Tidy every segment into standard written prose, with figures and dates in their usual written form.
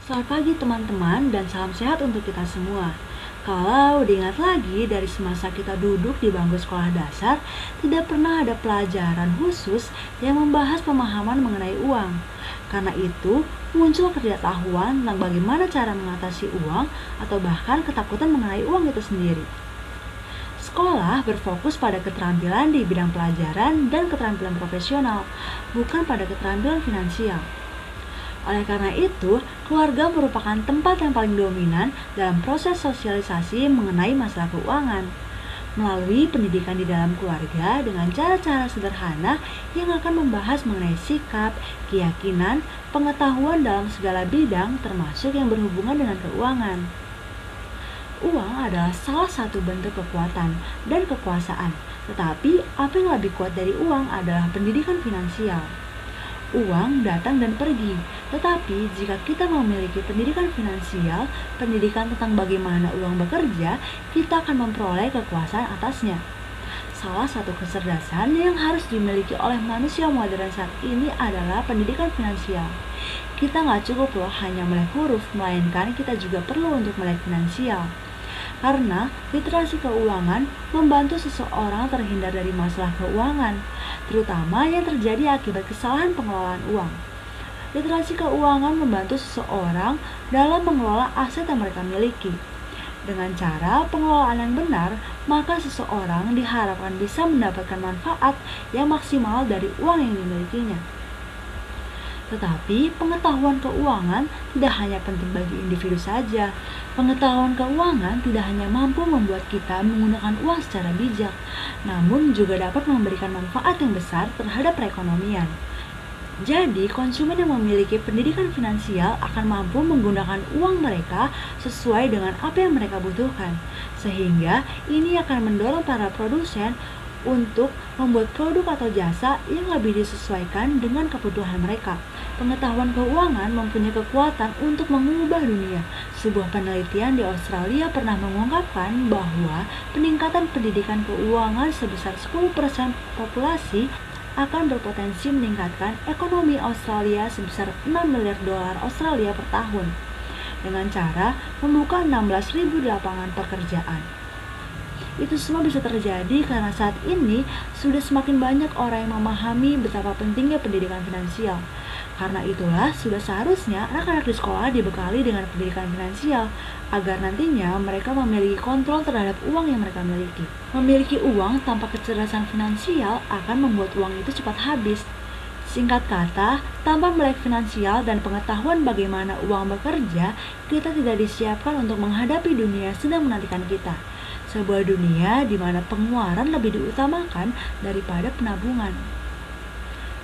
Selamat pagi teman-teman dan salam sehat untuk kita semua. Kalau diingat lagi dari semasa kita duduk di bangku sekolah dasar, tidak pernah ada pelajaran khusus yang membahas pemahaman mengenai uang. Karena itu, muncul ketidaktahuan tentang bagaimana cara mengatasi uang atau bahkan ketakutan mengenai uang itu sendiri. Sekolah berfokus pada keterampilan di bidang pelajaran dan keterampilan profesional, bukan pada keterampilan finansial. Oleh karena itu, keluarga merupakan tempat yang paling dominan dalam proses sosialisasi mengenai masalah keuangan. Melalui pendidikan di dalam keluarga dengan cara-cara sederhana yang akan membahas mengenai sikap, keyakinan, pengetahuan dalam segala bidang termasuk yang berhubungan dengan keuangan. Uang adalah salah satu bentuk kekuatan dan kekuasaan, tetapi apa yang lebih kuat dari uang adalah pendidikan finansial. Uang datang dan pergi, tetapi jika kita memiliki pendidikan finansial, pendidikan tentang bagaimana uang bekerja, kita akan memperoleh kekuasaan atasnya. Salah satu kecerdasan yang harus dimiliki oleh manusia modern saat ini adalah pendidikan finansial. Kita nggak cukup loh hanya melek huruf, melainkan kita juga perlu untuk melek finansial. Karena literasi keuangan membantu seseorang terhindar dari masalah keuangan, terutama yang terjadi akibat kesalahan pengelolaan uang. Literasi keuangan membantu seseorang dalam mengelola aset yang mereka miliki. Dengan cara pengelolaan yang benar, maka seseorang diharapkan bisa mendapatkan manfaat yang maksimal dari uang yang dimilikinya. Tetapi pengetahuan keuangan tidak hanya penting bagi individu saja. Pengetahuan keuangan tidak hanya mampu membuat kita menggunakan uang secara bijak, namun juga dapat memberikan manfaat yang besar terhadap perekonomian. Jadi, konsumen yang memiliki pendidikan finansial akan mampu menggunakan uang mereka sesuai dengan apa yang mereka butuhkan. Sehingga ini akan mendorong para produsen untuk membuat produk atau jasa yang lebih disesuaikan dengan kebutuhan mereka. Pengetahuan keuangan mempunyai kekuatan untuk mengubah dunia. Sebuah penelitian di Australia pernah mengungkapkan bahwa peningkatan pendidikan keuangan sebesar 10% populasi akan berpotensi meningkatkan ekonomi Australia sebesar 6 miliar dolar Australia per tahun dengan cara membuka 16.000 lapangan pekerjaan. Itu semua bisa terjadi karena saat ini sudah semakin banyak orang yang memahami betapa pentingnya pendidikan finansial. Karena itulah sudah seharusnya anak-anak di sekolah dibekali dengan pendidikan finansial agar nantinya mereka memiliki kontrol terhadap uang yang mereka miliki. Memiliki uang tanpa kecerdasan finansial akan membuat uang itu cepat habis. Singkat kata, tanpa melek finansial dan pengetahuan bagaimana uang bekerja, kita tidak disiapkan untuk menghadapi dunia yang sedang menantikan kita. Sebuah dunia di mana pengeluaran lebih diutamakan daripada penabungan.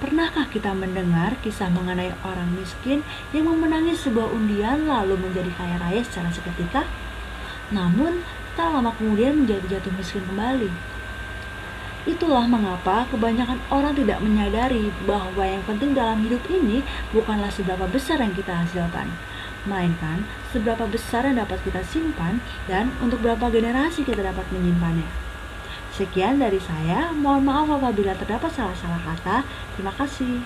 Pernahkah kita mendengar kisah mengenai orang miskin yang memenangi sebuah undian lalu menjadi kaya raya secara seketika? Namun, tak lama kemudian menjadi jatuh miskin kembali. Itulah mengapa kebanyakan orang tidak menyadari bahwa yang penting dalam hidup ini bukanlah seberapa besar yang kita hasilkan, melainkan seberapa besar yang dapat kita simpan dan untuk berapa generasi kita dapat menyimpannya. Sekian dari saya, mohon maaf apabila terdapat salah-salah kata. Terima kasih.